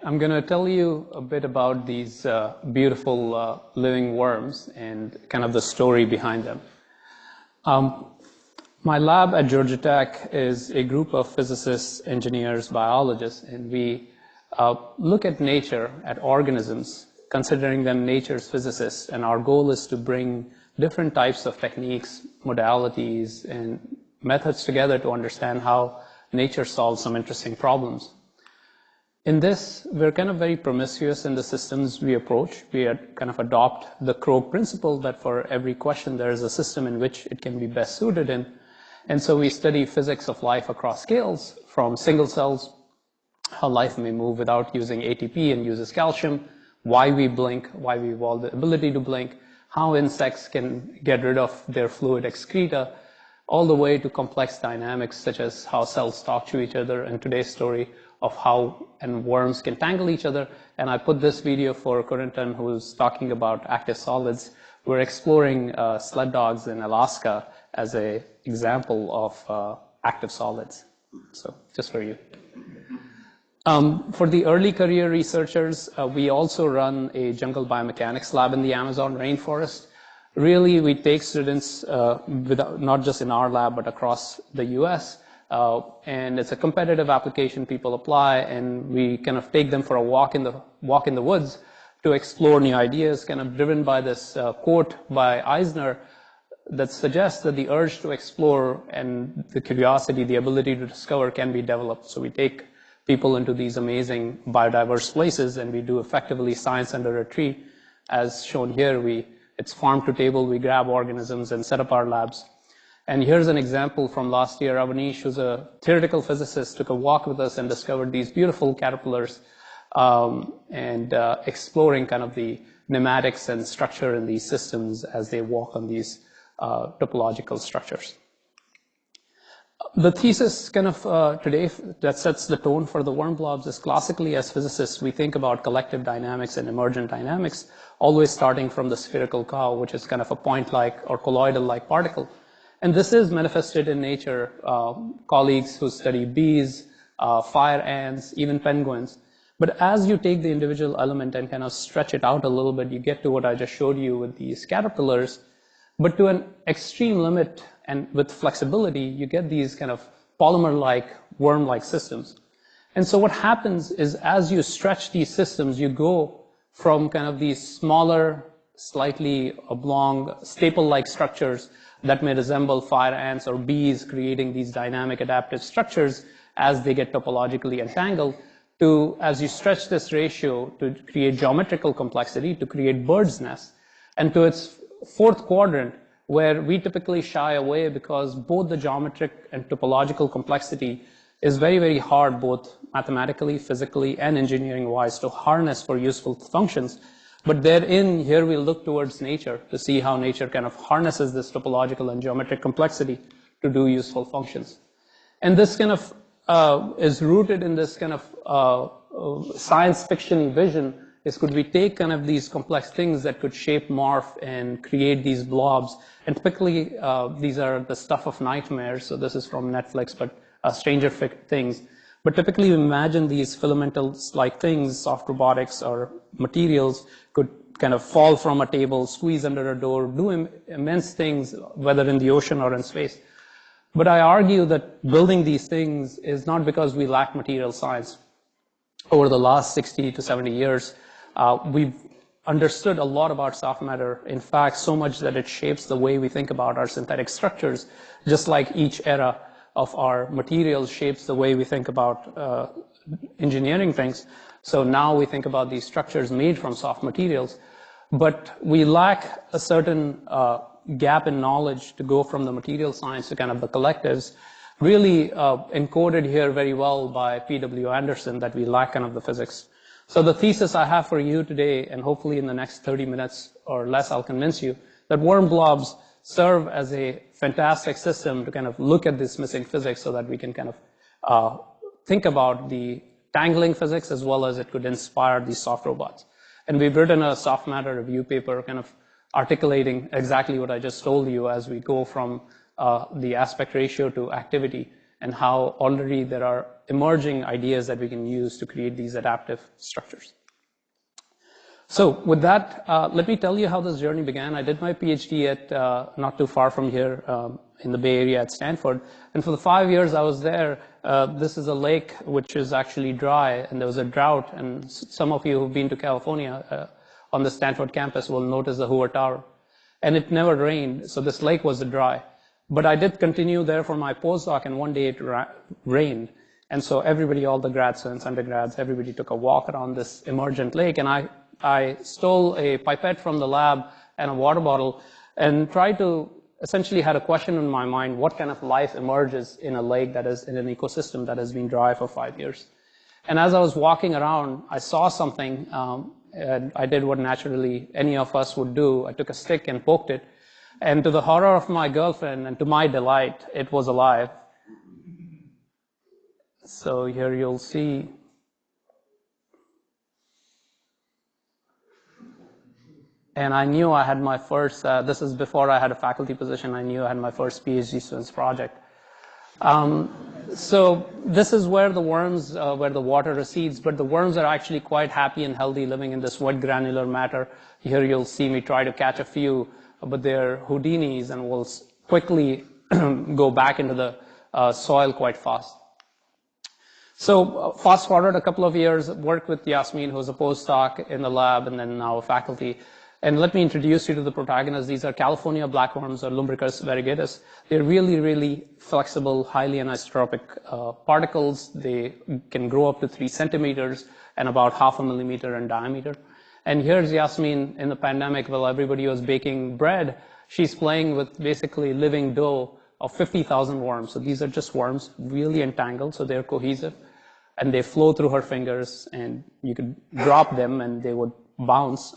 I'm going to tell you a bit about these beautiful living worms and kind of the story behind them. My lab at Georgia Tech is a group of physicists, engineers, biologists, and we look at nature, at organisms, considering them nature's physicists, and our goal is to bring different types of techniques, modalities, and methods together to understand how nature solves some interesting problems. In this, we're kind of very promiscuous in the systems we approach. We kind of adopt the Krog principle that for every question there is a system in which it can be best suited in. And so we study physics of life across scales, from single cells, how life may move without using ATP and uses calcium, why we blink, why we evolved the ability to blink, how insects can get rid of their fluid excreta, all the way to complex dynamics such as how cells talk to each other, and today's story of how worms can tangle each other. And I put this video for Corentin, who's talking about active solids. We're exploring sled dogs in Alaska as an example of active solids. So just for you. For the early career researchers, we also run a jungle biomechanics lab in the Amazon rainforest. Really, we take students, not just in our lab, but across the US, and it's a competitive application. People apply, and we kind of take them for a walk in the woods to explore new ideas, kind of driven by this quote by Eisner that suggests that the urge to explore and the curiosity, the ability to discover can be developed. So we take people into these amazing biodiverse places, and we do effectively science under a tree. As shown here, it's farm to table. We grab organisms and set up our labs. And here's an example from last year. Avanish, who's a theoretical physicist, took a walk with us and discovered these beautiful caterpillars and exploring kind of the pneumatics and structure in these systems as they walk on these topological structures. The thesis kind of today that sets the tone for the worm blobs is classically, as physicists, we think about collective dynamics and emergent dynamics, always starting from the spherical cow, which is kind of a point-like or colloidal-like particle. And this is manifested in nature. Colleagues who study bees, fire ants, even penguins. But as you take the individual element and kind of stretch it out a little bit, you get to what I just showed you with these caterpillars. But to an extreme limit and with flexibility, you get these kind of polymer-like, worm-like systems. And so what happens is as you stretch these systems, you go from kind of these smaller, slightly oblong, staple-like structures that may resemble fire ants or bees, creating these dynamic adaptive structures as they get topologically entangled, to, as you stretch this ratio to create geometrical complexity, to create birds' nests, and to its fourth quadrant, where we typically shy away because both the geometric and topological complexity is very, very hard, both mathematically, physically, and engineering-wise, to harness for useful functions. But therein, here we look towards nature to see how nature kind of harnesses this topological and geometric complexity to do useful functions. And this kind of is rooted in this kind of science fiction vision. Is could we take kind of these complex things that could shape, morph, and create these blobs? And typically, these are the stuff of nightmares. So this is from Netflix, but Stranger Things. But typically, imagine these filamentals-like things, soft robotics or materials, could kind of fall from a table, squeeze under a door, do immense things, whether in the ocean or in space. But I argue that building these things is not because we lack material science. Over the last 60 to 70 years, we've understood a lot about soft matter. In fact, so much that it shapes the way we think about our synthetic structures, just like each era of our materials shapes the way we think about engineering things. So now we think about these structures made from soft materials, but we lack a certain gap in knowledge to go from the material science to kind of the collectives, really encoded here very well by P.W. Anderson, that we lack kind of the physics. So the thesis I have for you today, and hopefully in the next 30 minutes or less, I'll convince you that worm blobs serve as a fantastic system to kind of look at this missing physics so that we can kind of think about the tangling physics as well as it could inspire these soft robots. And we've written a soft matter review paper kind of articulating exactly what I just told you as we go from the aspect ratio to activity and how already there are emerging ideas that we can use to create these adaptive structures. So with that, let me tell you how this journey began. I did my PhD at not too far from here in the Bay Area at Stanford. And for the 5 years I was there, this is a lake which is actually dry, and there was a drought. And some of you who've been to California on the Stanford campus will notice the Hoover Tower. And it never rained, so this lake was dry. But I did continue there for my postdoc, and one day it rained. And so everybody, all the grad students, undergrads, everybody took a walk around this emergent lake, and I stole a pipette from the lab and a water bottle and tried to, essentially had a question in my mind, what kind of life emerges in a lake that is in an ecosystem that has been dry for 5 years? And as I was walking around, I saw something, and I did what naturally any of us would do. I took a stick and poked it, and to the horror of my girlfriend and to my delight, it was alive. So here you'll see. And I knew I had my first, this is before I had a faculty position, I knew I had my first PhD student's project. So this is where the worms, where the water recedes, but the worms are actually quite happy and healthy living in this wet granular matter. Here you'll see me try to catch a few, but they're Houdinis and will quickly go back into the soil quite fast. So fast forward a couple of years, worked with Yasmin, who's a postdoc in the lab and then now a faculty. And let me introduce you to the protagonists. These are California blackworms or Lumbricus variegatus. They're really, really flexible, highly anisotropic particles. They can grow up to 3 centimeters and about 0.5 millimeter in diameter. And here's Yasmin in the pandemic while everybody was baking bread. She's playing with basically living dough of 50,000 worms. So these are just worms, really entangled, so they're cohesive. And they flow through her fingers, and you could drop them and they would bounce.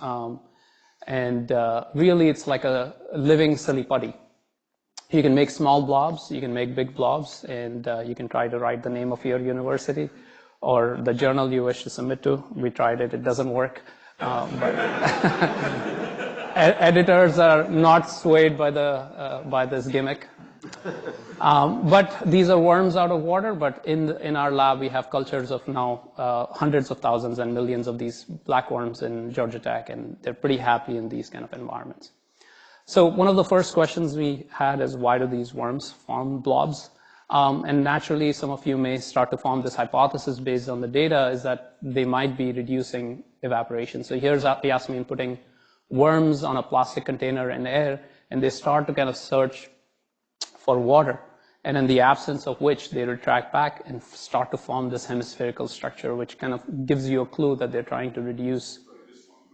Really, it's like a living silly putty. You can make small blobs, you can make big blobs, and you can try to write the name of your university or the journal you wish to submit to. We tried it, it doesn't work. But editors are not swayed by this gimmick. But these are worms out of water, but in our lab we have cultures of now hundreds of thousands and millions of these blackworms in Georgia Tech, and they're pretty happy in these kind of environments. So one of the first questions we had is, why do these worms form blobs? And naturally, some of you may start to form this hypothesis based on the data, is that they might be reducing evaporation. So here's Yasmin putting worms on a plastic container in air, and they start to kind of search for water, and in the absence of which they retract back and start to form this hemispherical structure, which kind of gives you a clue that they're trying to reduce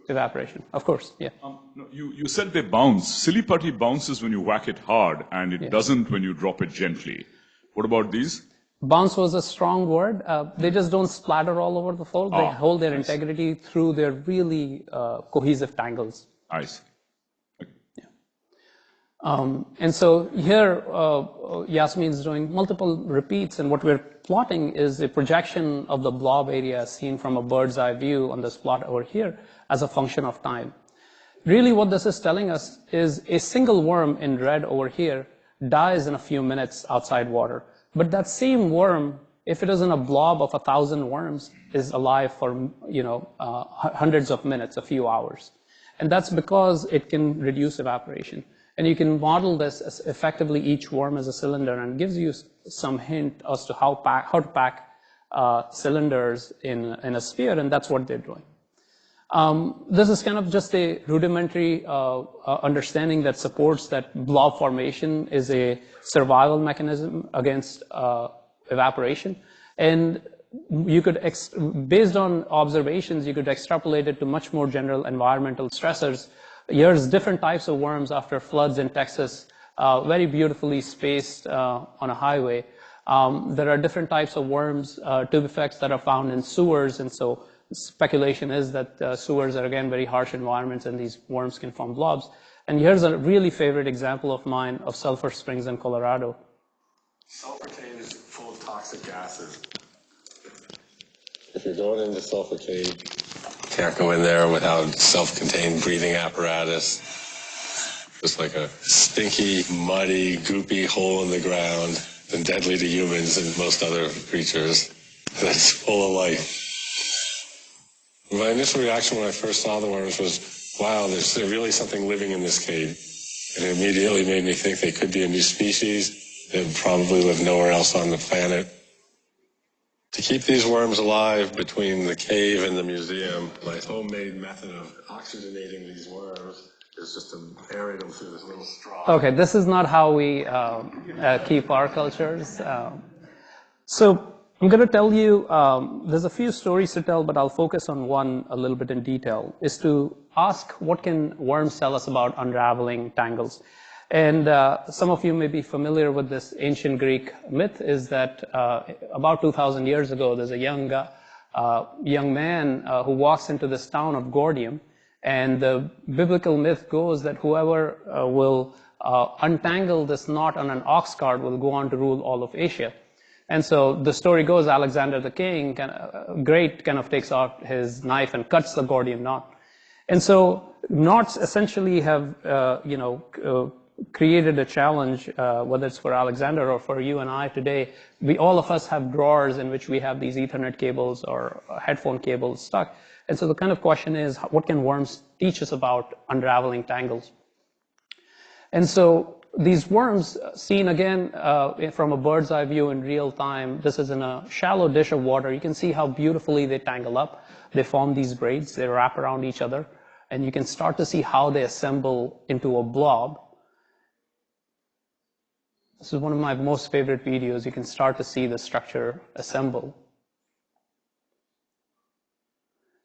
evaporation. Of course, yeah. No, you said they bounce. Silly putty bounces when you whack it hard, and it doesn't when you drop it gently. What about these? Bounce was a strong word. They just don't splatter all over the floor. They hold their integrity through their really cohesive tangles. I see. And so here, Yasmin is doing multiple repeats, and what we're plotting is a projection of the blob area seen from a bird's eye view on this plot over here as a function of time. Really what this is telling us is a single worm in red over here dies in a few minutes outside water. But that same worm, if it is in a blob of 1,000 worms, is alive for, hundreds of minutes, a few hours. And that's because it can reduce evaporation. And you can model this as effectively each worm as a cylinder, and gives you some hint as to how to pack cylinders in a sphere, and that's what they're doing. This is kind of just a rudimentary understanding that supports that blob formation is a survival mechanism against evaporation. And you could, based on observations, you could extrapolate it to much more general environmental stressors. Here's different types of worms after floods in Texas, very beautifully spaced on a highway. There are different types of worms, tube effects that are found in sewers, and so speculation is that sewers are again very harsh environments and these worms can form blobs. And here's a really favorite example of mine of Sulphur Springs in Colorado. Sulfur cane is full of toxic gases. If you're going into sulfur cane, can't go in there without self-contained breathing apparatus. Just like a stinky, muddy, goopy hole in the ground. than deadly to humans and most other creatures. That's full of life. My initial reaction when I first saw the worms was, wow, there's really something living in this cave. And it immediately made me think they could be a new species that would probably live nowhere else on the planet. To keep these worms alive between the cave and the museum, my homemade method of oxygenating these worms is just to aerate them through this little straw. Okay, this is not how we keep our cultures. So I'm going to tell you, there's a few stories to tell, but I'll focus on one a little bit in detail, is to ask what can worms tell us about unraveling tangles. And some of you may be familiar with this ancient Greek myth, is that about 2,000 years ago, there's a young man who walks into this town of Gordium, and the biblical myth goes that whoever will untangle this knot on an ox cart will go on to rule all of Asia. And so the story goes, Alexander the king, great, kind of takes out his knife and cuts the Gordian knot. And so knots essentially have, created a challenge, whether it's for Alexander or for you and I today. All of us have drawers in which we have these Ethernet cables or headphone cables stuck. And so the kind of question is, what can worms teach us about unraveling tangles? And so these worms, seen again from a bird's eye view in real time, this is in a shallow dish of water. You can see how beautifully they tangle up. They form these braids, they wrap around each other, and you can start to see how they assemble into a blob. This is one of my most favorite videos. You can start to see the structure assemble.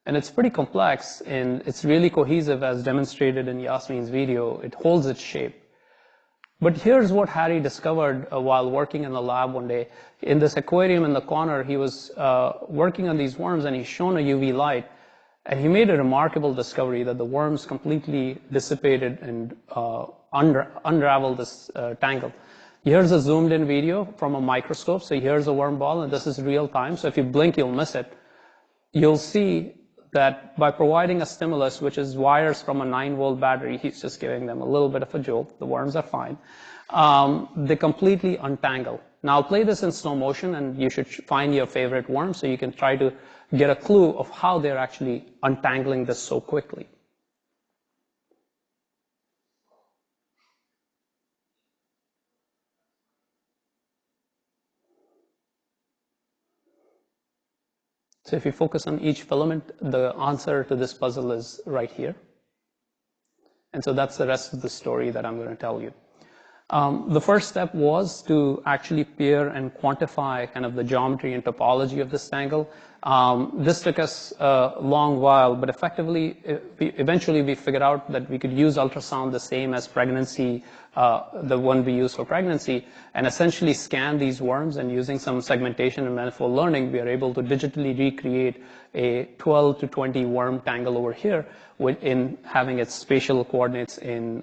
And it's pretty complex, and it's really cohesive, as demonstrated in Yasmin's video. It holds its shape. But here's what Harry discovered while working in the lab one day. In this aquarium in the corner, he was working on these worms, and he's shown a UV light. And he made a remarkable discovery that the worms completely dissipated and unraveled this tangle. Here's a zoomed in video from a microscope. So here's a worm ball, and this is real time. So if you blink, you'll miss it. You'll see that by providing a stimulus, which is wires from a 9-volt battery, he's just giving them a little bit of a jolt. The worms are fine. They completely untangle. Now I'll play this in slow motion, and you should find your favorite worm so you can try to get a clue of how they're actually untangling this so quickly. So if you focus on each filament, the answer to this puzzle is right here. And so that's the rest of the story that I'm going to tell you. The first step was to actually pair and quantify kind of the geometry and topology of this tangle. This took us a long while, but effectively, eventually we figured out that we could use ultrasound the same as pregnancy, the one we use for pregnancy, and essentially scan these worms, and using some segmentation and manifold learning, we are able to digitally recreate a 12 to 20 worm tangle over here in having its spatial coordinates in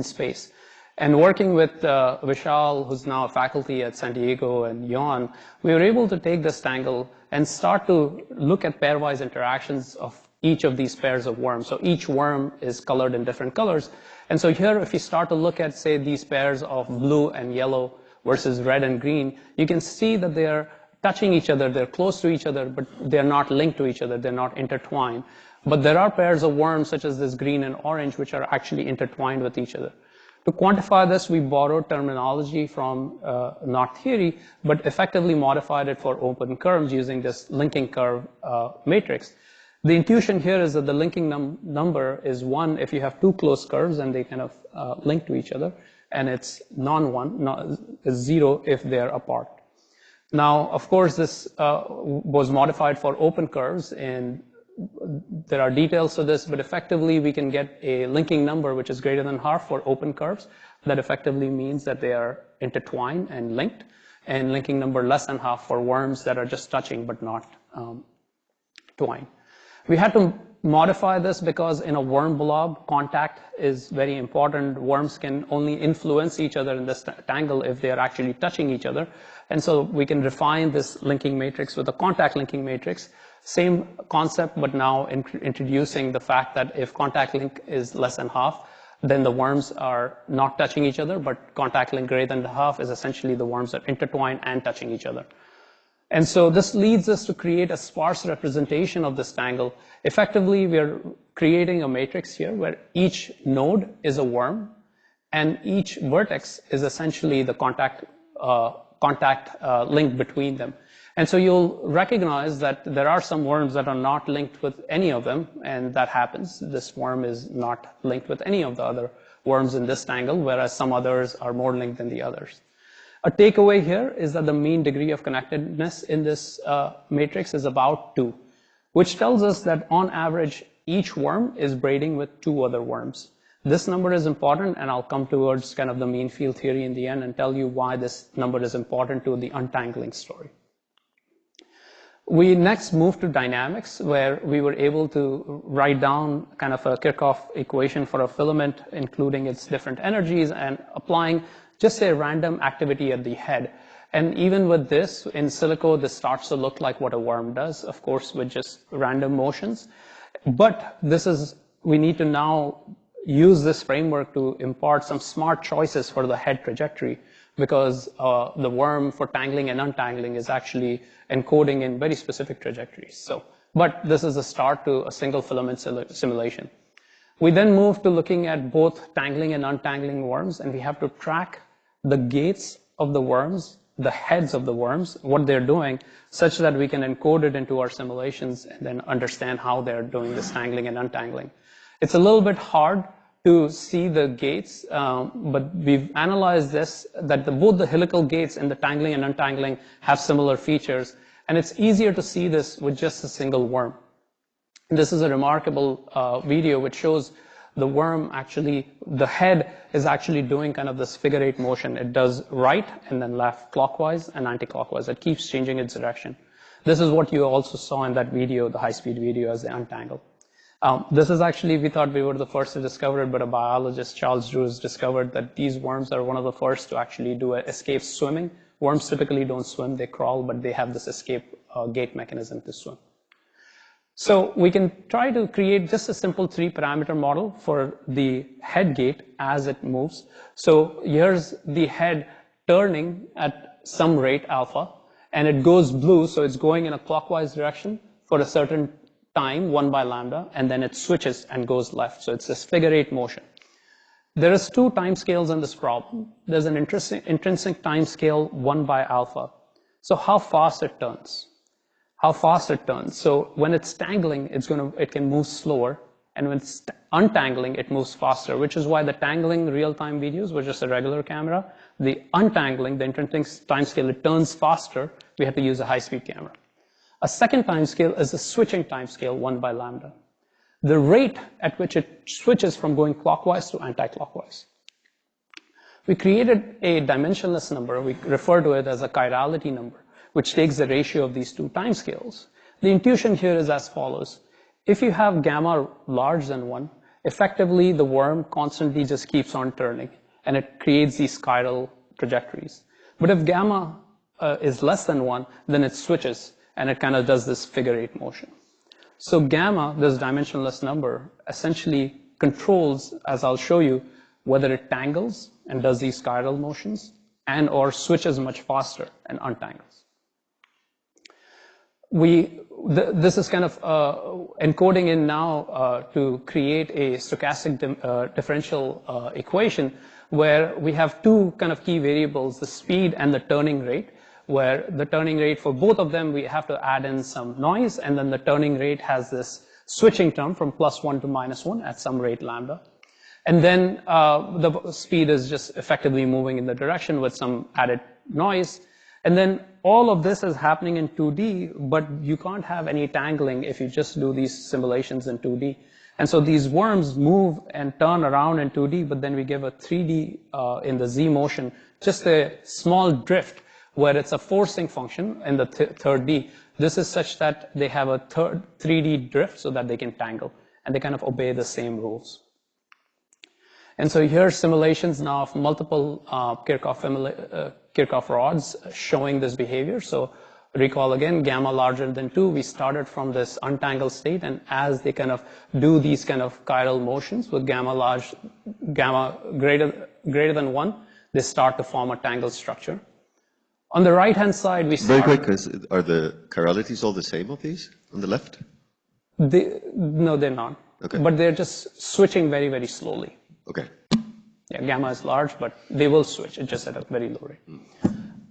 space. And working with Vishal, who's now a faculty at San Diego, and Jan, we were able to take this tangle and start to look at pairwise interactions of each of these pairs of worms. So each worm is colored in different colors. And so here, if you start to look at, say, these pairs of blue and yellow versus red and green, you can see that they're touching each other, they're close to each other, but they're not linked to each other, they're not intertwined. But there are pairs of worms, such as this green and orange, which are actually intertwined with each other. To quantify this, we borrowed terminology from knot theory, but effectively modified it for open curves using this linking curve matrix. The intuition here is that the linking number is 1 if you have two closed curves and they kind of link to each other, and it's non-1, is 0 if they're apart. Now, of course, this was modified for open curves, and there are details to this, but effectively we can get a linking number which is greater than half for open curves. That effectively means that they are intertwined and linked, and linking number less than half for worms that are just touching but not twined. We had to modify this because in a worm blob, contact is very important. Worms can only influence each other in this tangle if they are actually touching each other. And so we can refine this linking matrix with a contact linking matrix. Same concept, but now introducing the fact that if contact link is less than half, then the worms are not touching each other, but contact length greater than half is essentially the worms are intertwined and touching each other. And so this leads us to create a sparse representation of this tangle. Effectively, we are creating a matrix here where each node is a worm, and each vertex is essentially the contact link between them. And so you'll recognize that there are some worms that are not linked with any of them, and that happens. This worm is not linked with any of the other worms in this tangle, whereas some others are more linked than the others. A takeaway here is that the mean degree of connectedness in this matrix is about 2, which tells us that on average, each worm is braiding with 2 other worms. This number is important, and I'll come towards kind of the mean field theory in the end and tell you why this number is important to the untangling story. We next moved to dynamics, where we were able to write down kind of a Kirchhoff equation for a filament, including its different energies and applying just a random activity at the head. And even with this, in silico, this starts to look like what a worm does, of course, with just random motions. But we need to now use this framework to impart some smart choices for the head trajectory, because the worm for tangling and untangling is actually encoding in very specific trajectories. But this is a start to a single filament simulation. We then move to looking at both tangling and untangling worms, and we have to track the gaits of the worms, the heads of the worms, what they're doing, such that we can encode it into our simulations and then understand how they're doing this tangling and untangling. It's a little bit hard to see the gaits, but we've analyzed this, that both the helical gaits and the tangling and untangling have similar features, and it's easier to see this with just a single worm. This is a remarkable video which shows the worm actually, the head is actually doing kind of this figure 8 motion. It does right and then left clockwise and anti-clockwise. It keeps changing its direction. This is what you also saw in that video, the high-speed video, as they untangle. This is actually, we thought we were the first to discover it, but a biologist, Charles Drews, discovered that these worms are one of the first to actually do escape swimming. Worms typically don't swim, they crawl, but they have this escape gait mechanism to swim. So we can try to create just a simple 3-parameter model for the head gait as it moves. So here's the head turning at some rate alpha, and it goes blue, so it's going in a clockwise direction for a certain time, 1 by lambda, and then it switches and goes left. So it's this figure 8 motion. There is 2 time scales in this problem. There's an intrinsic time scale 1 by alpha. So how fast it turns. So when it's tangling, it can move slower, and when it's untangling, it moves faster, which is why the tangling real-time videos were just a regular camera. The untangling, the intrinsic time scale, it turns faster. We have to use a high-speed camera. A second time scale is a switching time scale, 1 by lambda. The rate at which it switches from going clockwise to anti-clockwise. We created a dimensionless number. We refer to it as a chirality number, which takes the ratio of these 2 time scales. The intuition here is as follows. If you have gamma larger than 1, effectively the worm constantly just keeps on turning, and it creates these chiral trajectories. But if gamma is less than 1, then it switches, and it kind of does this figure 8 motion. So gamma, this dimensionless number, essentially controls, as I'll show you, whether it tangles and does these chiral motions, and or switches much faster and untangles. This is kind of encoding in now to create a stochastic differential equation where we have 2 kind of key variables, the speed and the turning rate, where the turning rate for both of them, we have to add in some noise, and then the turning rate has this switching term from +1 to -1 at some rate lambda. And then the speed is just effectively moving in the direction with some added noise. And then all of this is happening in 2D, but you can't have any tangling if you just do these simulations in 2D. And so these worms move and turn around in 2D, but then we give a 3D in the Z motion, just a small drift where it's a forcing function in the third D. This is such that they have a 3D drift so that they can tangle, and they kind of obey the same rules. And so here's simulations now of multiple Kirchhoff rods showing this behavior. So recall again, gamma larger than 2, we started from this untangled state, and as they kind of do these kind of chiral motions with gamma greater than 1, they start to form a tangled structure. On the right-hand side, we start... Very quick, are the chiralities all the same of these on the left? No, they're not. Okay. But they're just switching very, very slowly. Okay. Yeah, gamma is large, but they will switch. It's just at a very low rate.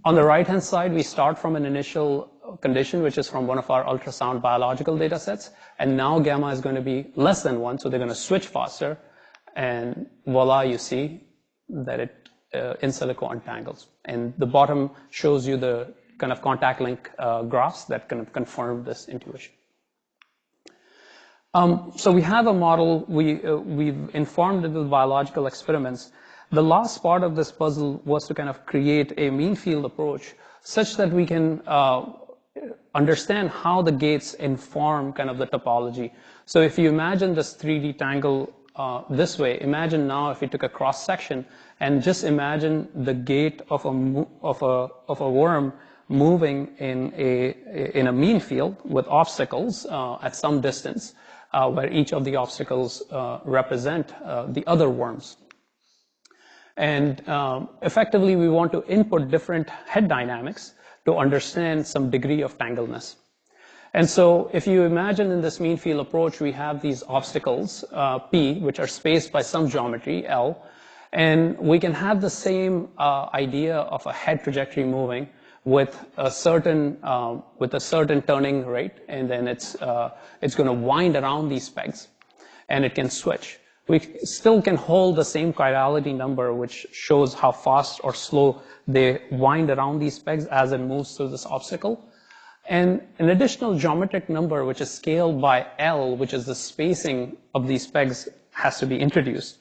On the right-hand side, we start from an initial condition, which is from one of our ultrasound biological data sets. And now gamma is going to be less than 1, so they're going to switch faster. And voila, you see that it in silico untangles. And the bottom shows you the kind of contact link graphs that kind of confirm this intuition. So we have a model, we've informed it with biological experiments. The last part of this puzzle was to kind of create a mean field approach such that we can understand how the gates inform kind of the topology. So if you imagine this 3D tangle this way, imagine now if we took a cross section and just imagine the gate of a worm moving in a mean field with obstacles at some distance, where each of the obstacles represent the other worms. And effectively, we want to input different head dynamics to understand some degree of tangledness. And so if you imagine in this mean field approach, we have these obstacles, P, which are spaced by some geometry, L, and we can have the same idea of a head trajectory moving with a certain turning rate, and then it's going to wind around these pegs, and it can switch. We still can hold the same chirality number, which shows how fast or slow they wind around these pegs as it moves through this obstacle. And an additional geometric number, which is scaled by L, which is the spacing of these pegs, has to be introduced.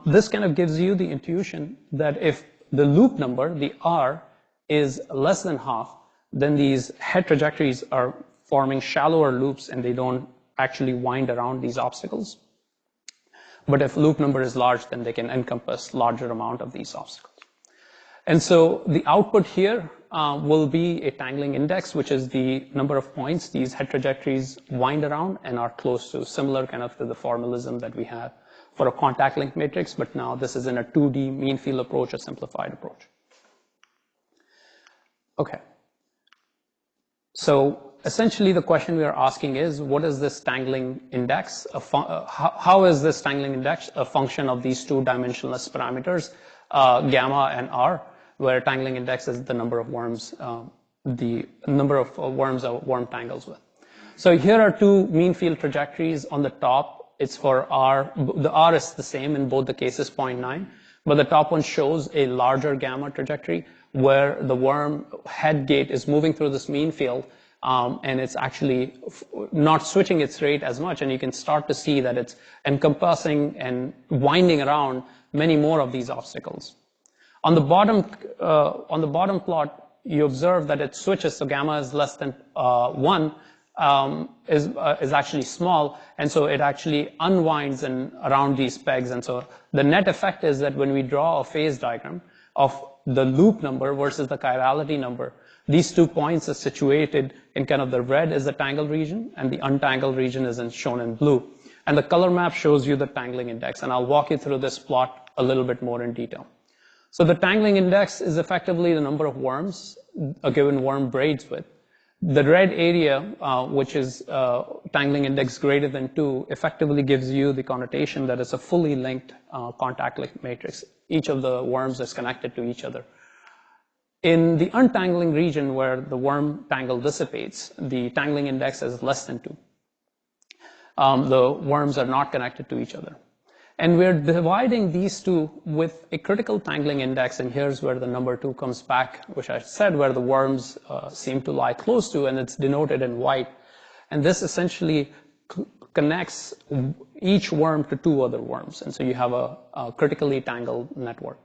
This kind of gives you the intuition that if the loop number, the R, is less than half, then these head trajectories are forming shallower loops and they don't actually wind around these obstacles. But if loop number is large, then they can encompass larger amount of these obstacles. And so the output here will be a tangling index, which is the number of points these head trajectories wind around and are close to, similar kind of to the formalism that we have for a contact link matrix, but now this is in a 2D mean field approach, a simplified approach. Okay. So essentially the question we are asking is, what is this tangling index? How is this tangling index a function of these two dimensionless parameters, gamma and R, where tangling index is the number of worms, the number of worms a worm tangles with. So here are two mean field trajectories. On the top, it's for R. The R is the same in both the cases, 0.9, but the top one shows a larger gamma trajectory where the worm head gate is moving through this mean field, and it's actually not switching its rate as much, and you can start to see that it's encompassing and winding around many more of these obstacles. On the bottom plot, you observe that it switches, so gamma is less than 1, is actually small, and so it actually unwinds around these pegs. And so the net effect is that when we draw a phase diagram of the loop number versus the chirality number, these 2 points are situated in kind of the red is the tangled region, and the untangled region is shown in blue. And the color map shows you the tangling index, and I'll walk you through this plot a little bit more in detail. So the tangling index is effectively the number of worms a given worm braids with. The red area, which is tangling index greater than 2, effectively gives you the connotation that it's a fully linked contact link matrix. Each of the worms is connected to each other. In the untangling region where the worm tangle dissipates, the tangling index is less than 2. The worms are not connected to each other. And we're dividing these two with a critical tangling index, and here's where the number 2 comes back, which I said where the worms seem to lie close to, and it's denoted in white. And this essentially connects each worm to 2 other worms, and so you have a critically tangled network.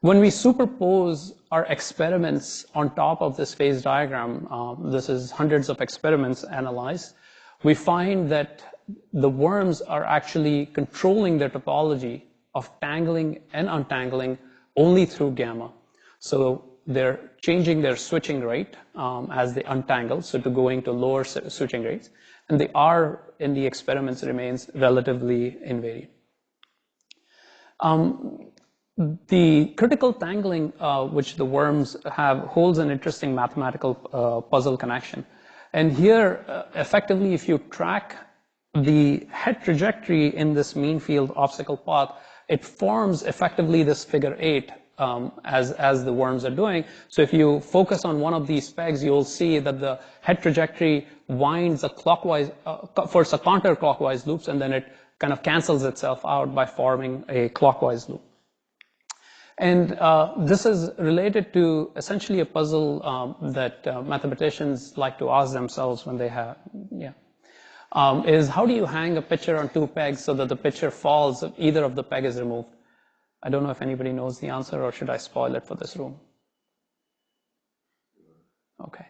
When we superpose our experiments on top of this phase diagram, this is hundreds of experiments analyzed, we find that the worms are actually controlling their topology of tangling and untangling only through gamma. So they're changing their switching rate as they untangle, so to going to lower switching rates. And the R in the experiments remains relatively invariant. The critical tangling, which the worms have, holds an interesting mathematical puzzle connection. And here, effectively, if you track the head trajectory in this mean field obstacle path, it forms effectively this figure 8 as the worms are doing. So if you focus on one of these pegs, you'll see that the head trajectory winds a clockwise, first a counterclockwise loops, and then it kind of cancels itself out by forming a clockwise loop. And this is related to essentially a puzzle that mathematicians like to ask themselves when they have, is how do you hang a picture on 2 pegs so that the picture falls if either of the peg is removed? I don't know if anybody knows the answer, or should I spoil it for this room? Okay.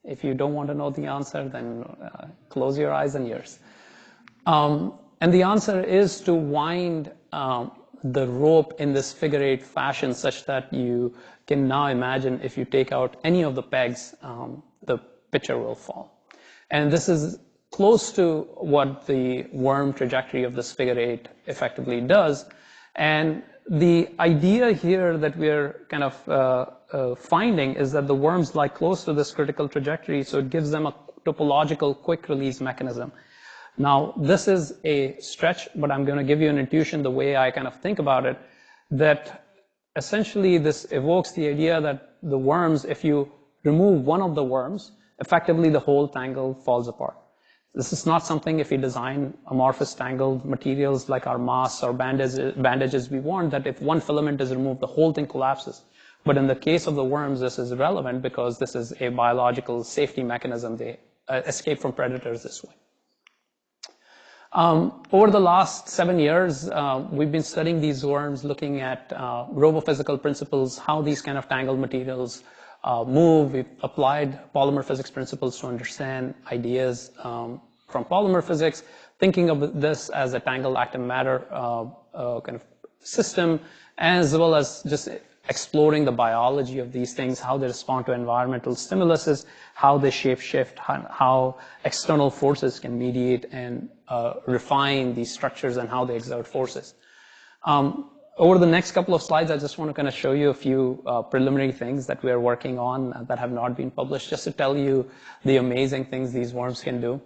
If you don't want to know the answer, then close your eyes and ears. And the answer is to wind the rope in this figure 8 fashion such that you can now imagine if you take out any of the pegs, the picture will fall. And this is close to what the worm trajectory of this figure 8 effectively does. And the idea here that we're kind of finding is that the worms lie close to this critical trajectory, so it gives them a topological quick release mechanism. Now, this is a stretch, but I'm going to give you an intuition the way I kind of think about it, that essentially this evokes the idea that the worms, if you remove one of the worms, effectively the whole tangle falls apart. This is not something, if we design amorphous tangled materials like our masks or bandages, we want that if one filament is removed, the whole thing collapses. But in the case of the worms, this is relevant because this is a biological safety mechanism. They escape from predators this way. Over the last 7 years, we've been studying these worms, looking at robophysical principles, how these kind of tangled materials move. We've applied polymer physics principles to understand ideas from polymer physics, thinking of this as a tangled active matter kind of system, as well as just exploring the biology of these things, how they respond to environmental stimuluses, how they shape shift, how external forces can mediate and refine these structures, and how they exert forces. Over the next couple of slides, I just want to kind of show you a few preliminary things that we are working on that have not been published, just to tell you the amazing things these worms can do.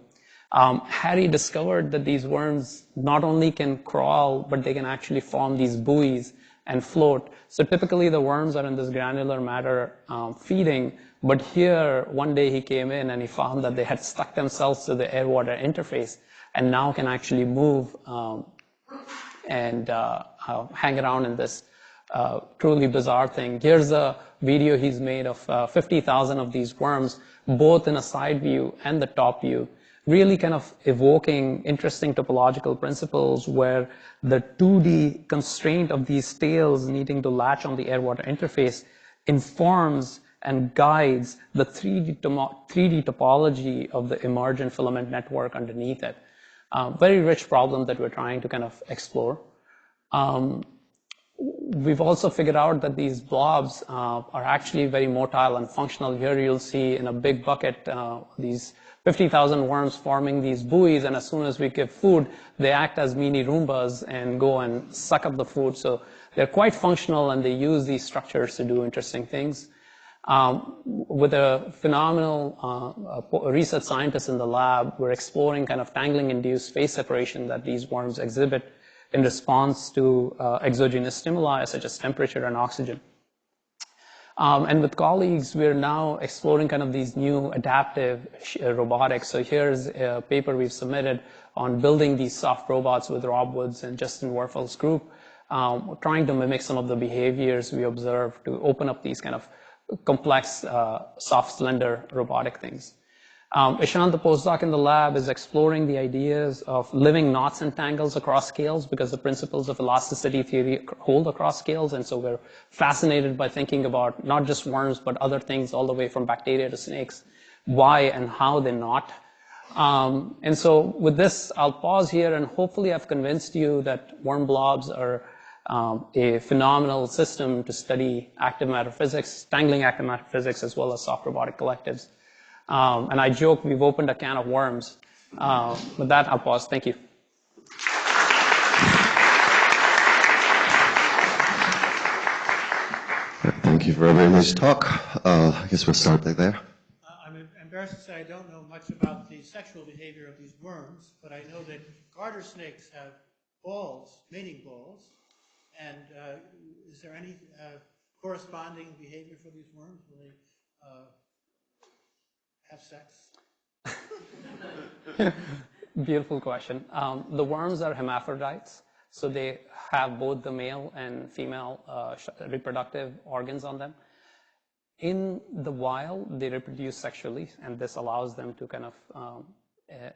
Harry discovered that these worms not only can crawl, but they can actually form these buoys and float. So typically the worms are in this granular matter feeding, but here one day he came in and he found that they had stuck themselves to the air-water interface and now can actually move and hang around in this truly bizarre thing. Here's a video he's made of 50,000 of these worms, both in a side view and the top view, really kind of evoking interesting topological principles where the 2D constraint of these tails needing to latch on the air-water interface informs and guides the 3D topology of the emergent filament network underneath it. Very rich problem that we're trying to kind of explore. We've also figured out that these blobs are actually very motile and functional. Here you'll see in a big bucket these 50,000 worms forming these buoys, and as soon as we give food, they act as mini Roombas and go and suck up the food. So they're quite functional, and they use these structures to do interesting things. With a phenomenal research scientist in the lab, we're exploring kind of tangling-induced phase separation that these worms exhibit in response to exogenous stimuli such as temperature and oxygen. And with colleagues, we're now exploring kind of these new adaptive robotics. So here's a paper we've submitted on building these soft robots with Rob Woods and Justin Werfel's group, trying to mimic some of the behaviors we observe to open up these kind of complex, soft, slender robotic things. Ishant, the postdoc in the lab, is exploring the ideas of living knots and tangles across scales because the principles of elasticity theory hold across scales. And so we're fascinated by thinking about not just worms, but other things all the way from bacteria to snakes, why and how they knot. And so with this, I'll pause here, and hopefully I've convinced you that worm blobs are a phenomenal system to study active matter physics, tangling active matter physics, as well as soft robotic collectives. And I joke we've opened a can of worms. With that, I'll pause. Thank you. Thank you for a very nice talk. I guess we'll start right there. I'm embarrassed to say I don't know much about the sexual behavior of these worms, but I know that garter snakes have balls, mating balls, and is there any corresponding behavior for these worms when they have sex? Beautiful question. The worms are hermaphrodites, so they have both the male and female reproductive organs on them. In the wild, they reproduce sexually, and this allows them to kind of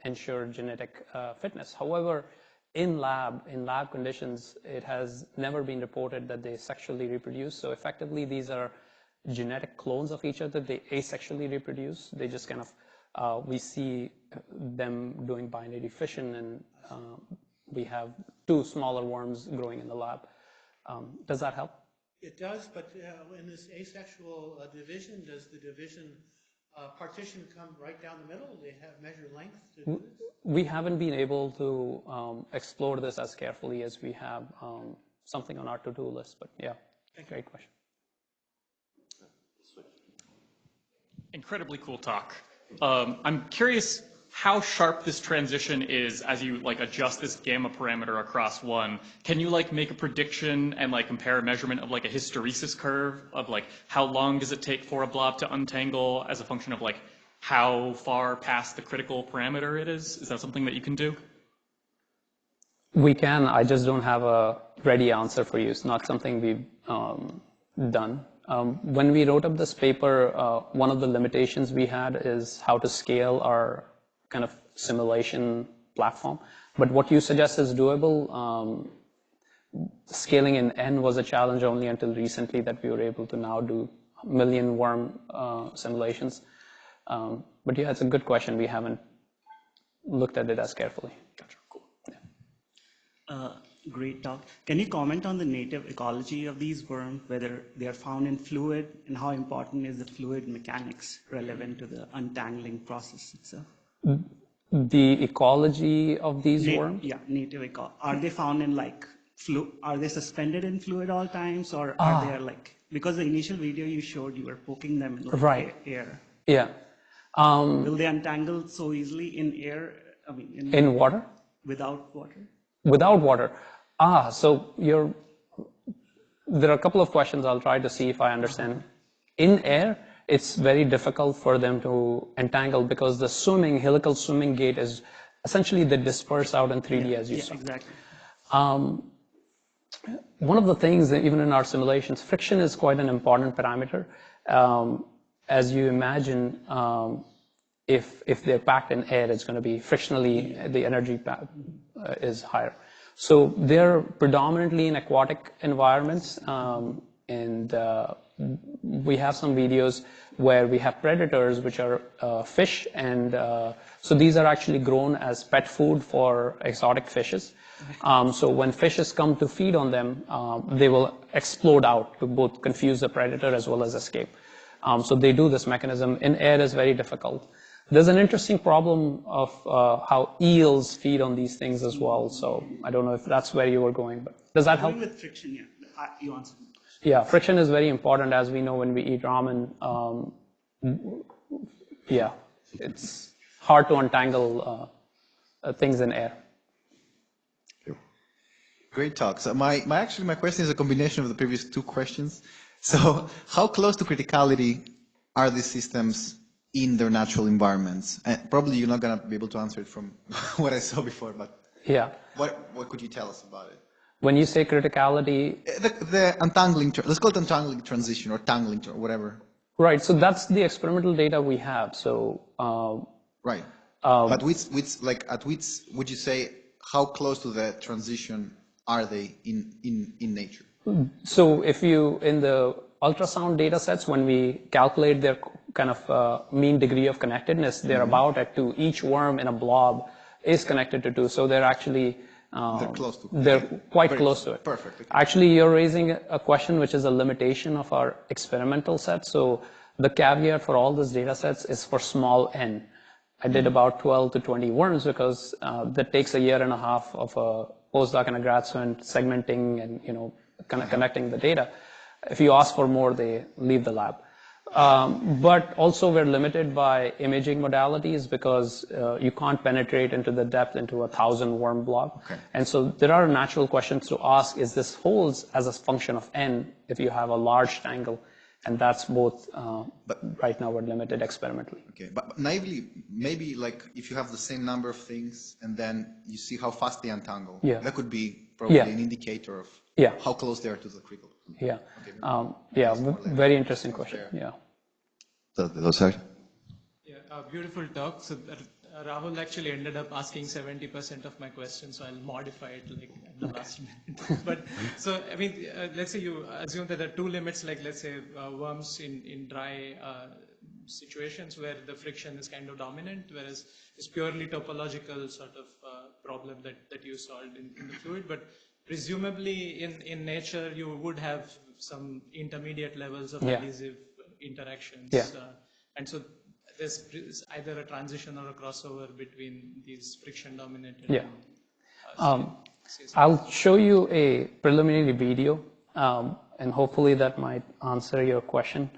ensure genetic fitness. However, in lab conditions, it has never been reported that they sexually reproduce. So effectively, these are genetic clones of each other. They asexually reproduce. They just kind of, we see them doing binary fission, and we have two smaller worms growing in the lab. Does that help? It does, but in this asexual division, does the division partition come right down the middle? Do they have measure length to do this? We haven't been able to explore this as carefully as we have something on our to-do list, but yeah, great question. Incredibly cool talk. I'm curious how sharp this transition is as you adjust this gamma parameter across one. Can you make a prediction and compare a measurement of a hysteresis curve of how long does it take for a blob to untangle as a function of how far past the critical parameter it is? Is that something that you can do? We can. I just don't have a ready answer for you. It's not something we've done. When we wrote up this paper, one of the limitations we had is how to scale our kind of simulation platform. But what you suggest is doable. Scaling in N was a challenge only until recently that we were able to now do million worm simulations. But yeah, it's a good question. We haven't looked at it as carefully. Gotcha. Cool. Yeah. Great talk. Can you comment on the native ecology of these worms, whether they are found in fluid, and how important is the fluid mechanics relevant to the untangling process itself? The ecology of these worms? Yeah, native ecology. Are they found in are they suspended in fluid all times, or are they because the initial video you showed, you were poking them in air. Yeah. Will they untangle so easily in air? I mean, in water? Without water? Without water. So there are a couple of questions. I'll try to see if I understand. In air, it's very difficult for them to entangle because the helical swimming gait is essentially they disperse out in 3D as you saw. Exactly. One of the things that even in our simulations, friction is quite an important parameter. As you imagine, if they're packed in air, it's going to be frictionally, the energy is higher. So they're predominantly in aquatic environments, and we have some videos where we have predators, which are fish, and so these are actually grown as pet food for exotic fishes. So when fishes come to feed on them, they will explode out to both confuse the predator as well as escape. So they do this mechanism. In air is very difficult. There's an interesting problem of how eels feed on these things as well. So I don't know if that's where you were going, but does that help? With friction, yeah. You answered. Yeah, friction is very important, as we know when we eat ramen. Yeah, it's hard to untangle things in air. Great talk. So my question is a combination of the previous two questions. So how close to criticality are these systems in their natural environments? And probably you're not going to be able to answer it from what I saw before, but yeah, what could you tell us about it? When you say criticality, the untangling, let's call it untangling transition or tangling or whatever. Right. So that's the experimental data we have. So right. But at which would you say how close to the transition are they in nature? So if you, in the ultrasound data sets, when we calculate their kind of mean degree of connectedness, they're about at 2. Each worm in a blob is connected to 2. So they're actually They're close to. They're quite close to it. Perfect. Okay. Actually, you're raising a question which is a limitation of our experimental set. So the caveat for all these data sets is for small n. I did about 12 to 20 worms because that takes a year and a half of a postdoc and a grad student segmenting and kind of connecting the data. If you ask for more, they leave the lab. But also we're limited by imaging modalities because you can't penetrate into the depth into 1,000 worm blob. Okay. And so there are natural questions to ask, is this holds as a function of n if you have a large tangle? And that's both, but right now we're limited experimentally. Okay, but naively, maybe like if you have the same number of things and then you see how fast they untangle, that could be probably an indicator of how close they are to the critical. Yeah, okay, very interesting question, yeah. Beautiful talk. So Rahul actually ended up asking 70% of my questions, so I'll modify it like at the last minute. But so, I mean, let's say you assume that there are two limits, like let's say worms in dry situations where the friction is kind of dominant, whereas it's purely topological sort of problem that you solved in the fluid. But presumably in nature, you would have some intermediate levels of adhesive interactions. And so there's either a transition or a crossover between these friction dominated. I'll show you a preliminary video, and hopefully that might answer your question.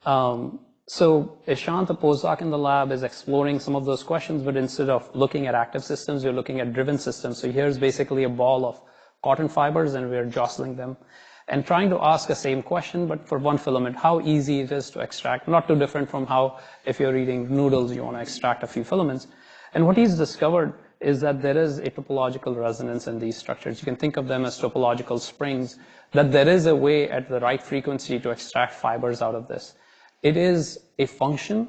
So Ishant, the postdoc in the lab, is exploring some of those questions, but instead of looking at active systems, you're looking at driven systems. So here's basically a ball of cotton fibers, and we're jostling them and trying to ask the same question, but for one filament, how easy it is to extract, not too different from how if you're eating noodles, you want to extract a few filaments. And what he's discovered is that there is a topological resonance in these structures. You can think of them as topological springs, that there is a way at the right frequency to extract fibers out of this. It is a function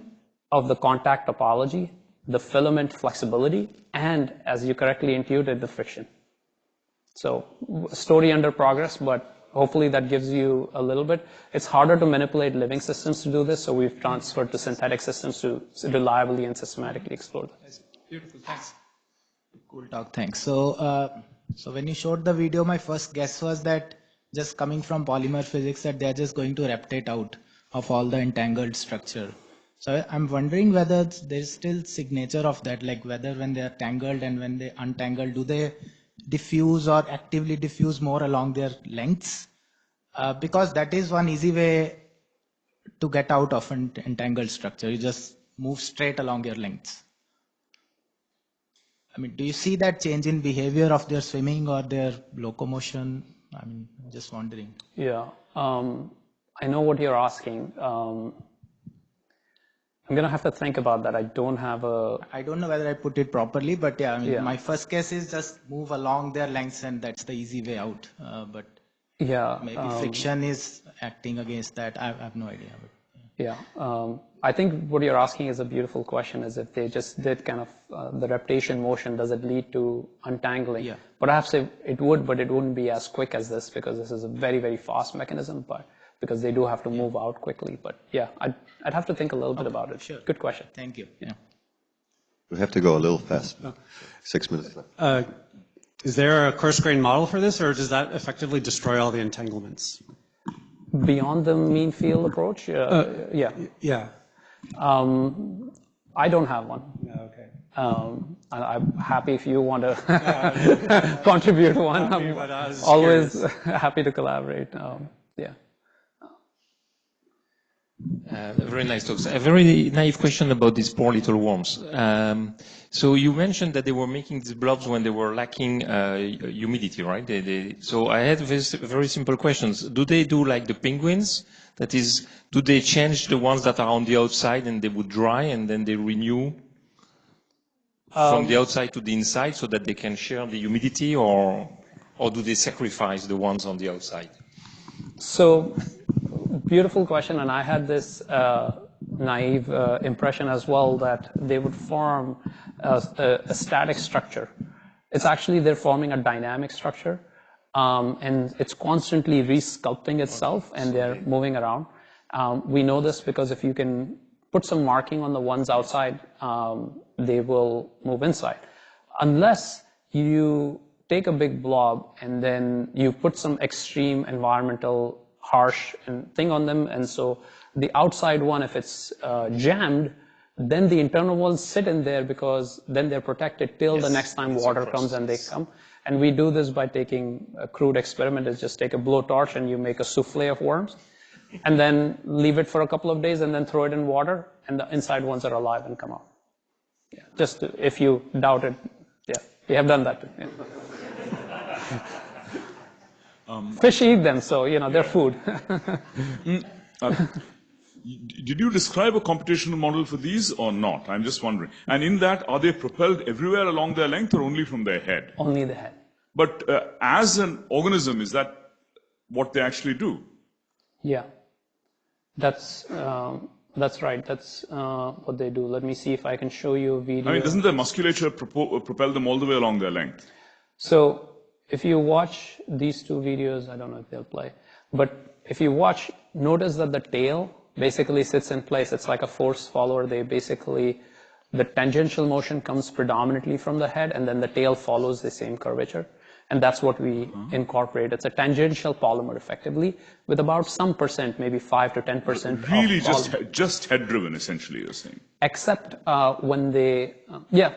of the contact topology, the filament flexibility, and as you correctly intuited, the friction. So story under progress, but hopefully that gives you a little bit. It's harder to manipulate living systems to do this, so we've transferred to synthetic systems to reliably and systematically explore that. Beautiful, thanks. Cool talk, thanks. So, so when you showed the video, my first guess was that just coming from polymer physics, that they're just going to reptate out of all the entangled structure. So I'm wondering whether there's still signature of that, like whether when they're tangled and when they untangle, do they diffuse or actively diffuse more along their lengths? Because that is one easy way to get out of an entangled structure. You just move straight along your lengths. I mean, do you see that change in behavior of their swimming or their locomotion? I mean, I'm just wondering. Yeah, I know what you're asking. I'm going to have to think about that. I don't know whether I put it properly, but yeah, I mean, my first guess is just move along their lengths and that's the easy way out. But maybe friction is acting against that. I have no idea. But, I think what you're asking is a beautiful question, is if they just did kind of the reptation motion, does it lead to untangling? Yeah. Perhaps it would, but it wouldn't be as quick as this because this is a very, very fast mechanism, but because they do have to move out quickly. But yeah, I'd have to think a little bit about it. Sure. Good question. Thank you. Yeah. We have to go a little fast. 6 minutes left. Is there a coarse-grained model for this, or does that effectively destroy all the entanglements? Beyond the mean field approach? Yeah. I don't have one. Okay. I'm happy if you want to contribute one. I'm always happy to collaborate. Very nice talks. A very naive question about these poor little worms. So you mentioned that they were making these blobs when they were lacking humidity, right? So I had very simple questions. Do they do like the penguins? That is, do they change the ones that are on the outside and they would dry and then they renew from the outside to the inside so that they can share the humidity, or do they sacrifice the ones on the outside? So, beautiful question, and I had this naive impression as well that they would form a static structure. It's actually they're forming a dynamic structure, and it's constantly resculpting itself, and they're moving around. We know this because if you can put some marking on the ones outside, they will move inside. Unless you take a big blob and then you put some extreme environmental harsh thing on them, and so the outside one, if it's jammed, then the internal ones sit in there because then they're protected till the next time water comes and they come. And we do this by taking a crude experiment, is just take a blowtorch and you make a souffle of worms and then leave it for a couple of days and then throw it in water and the inside ones are alive and come out. Yeah, just if you doubt it, yeah, we have done that too. Yeah. Fish eat them, so, they're food. Did you describe a computational model for these or not? I'm just wondering. And in that, are they propelled everywhere along their length or only from their head? Only the head. But as an organism, is that what they actually do? Yeah, that's right. That's what they do. Let me see if I can show you a video. I mean, doesn't the musculature propel them all the way along their length? So if you watch these two videos, I don't know if they'll play, but if you watch, notice that the tail basically sits in place. It's like a force follower. The tangential motion comes predominantly from the head, and then the tail follows the same curvature. And that's what we incorporate. It's a tangential polymer, effectively, with about some percent, maybe 5 to 10%. Really just head-driven, essentially, you're saying? Except when they,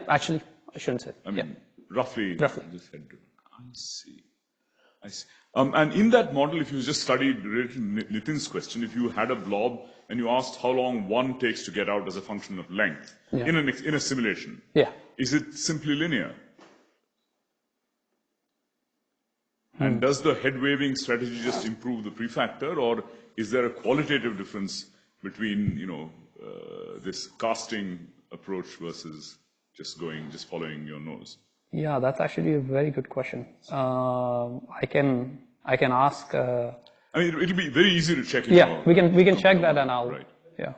actually, I shouldn't say. I mean, roughly. Roughly. Just head-driven. I see. And in that model, if you just studied Nitin's question, if you had a blob and you asked how long one takes to get out as a function of length in a simulation, is it simply linear? And does the head waving strategy just improve the prefactor, or is there a qualitative difference between this casting approach versus just following your nose? Yeah, that's actually a very good question. I can ask. I mean, it'll be very easy to check. Yeah, we can check that, and I'll. Right. Yeah.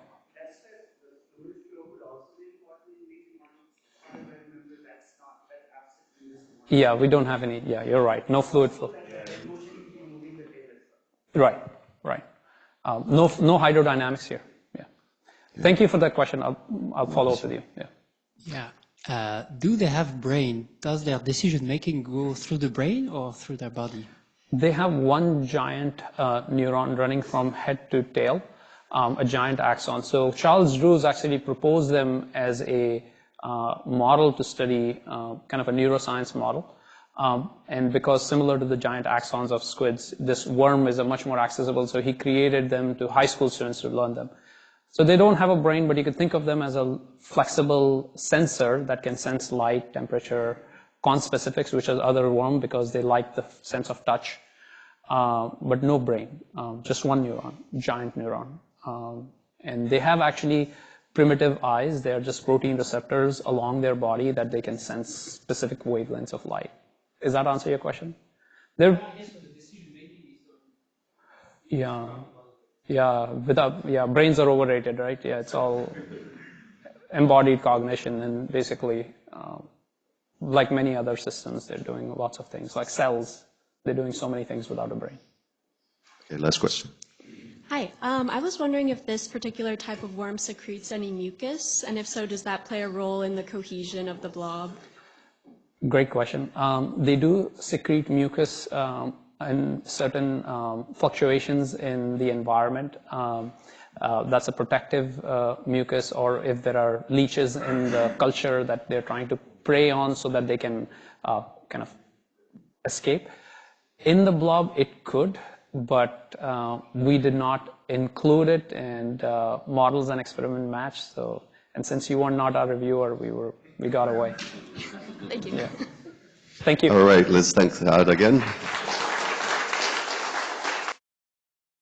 Yeah, we don't have any. Yeah, you're right. No fluid flow. Right. No hydrodynamics here. Yeah. Thank you for that question. I'll follow up with you. Yeah. Yeah. Do they have brain? Does their decision making go through the brain or through their body? They have one giant neuron running from head to tail, a giant axon. So Charles Drews actually proposed them as a model to study, kind of a neuroscience model. And because similar to the giant axons of squids, this worm is much more accessible, so he created them to high school students to learn them. So they don't have a brain, but you could think of them as a flexible sensor that can sense light, temperature, conspecifics, which is other worm because they like the sense of touch, but no brain, just one neuron, giant neuron. And they have actually primitive eyes. They are just protein receptors along their body that they can sense specific wavelengths of light. Does that answer your question? Brains are overrated, right? Yeah, it's all embodied cognition, and basically, like many other systems, they're doing lots of things. Like cells, they're doing so many things without a brain. Okay, last question. Hi, I was wondering if this particular type of worm secretes any mucus, and if so, does that play a role in the cohesion of the blob? Great question. They do secrete mucus in certain fluctuations in the environment. That's a protective mucus, or if there are leeches in the culture that they're trying to prey on so that they can kind of escape. In the blob, it could, but we did not include it, and models and experiment match. So, and since you were not our reviewer, we got away. Thank you. Yeah. Thank you. All right, let's thank Saad again.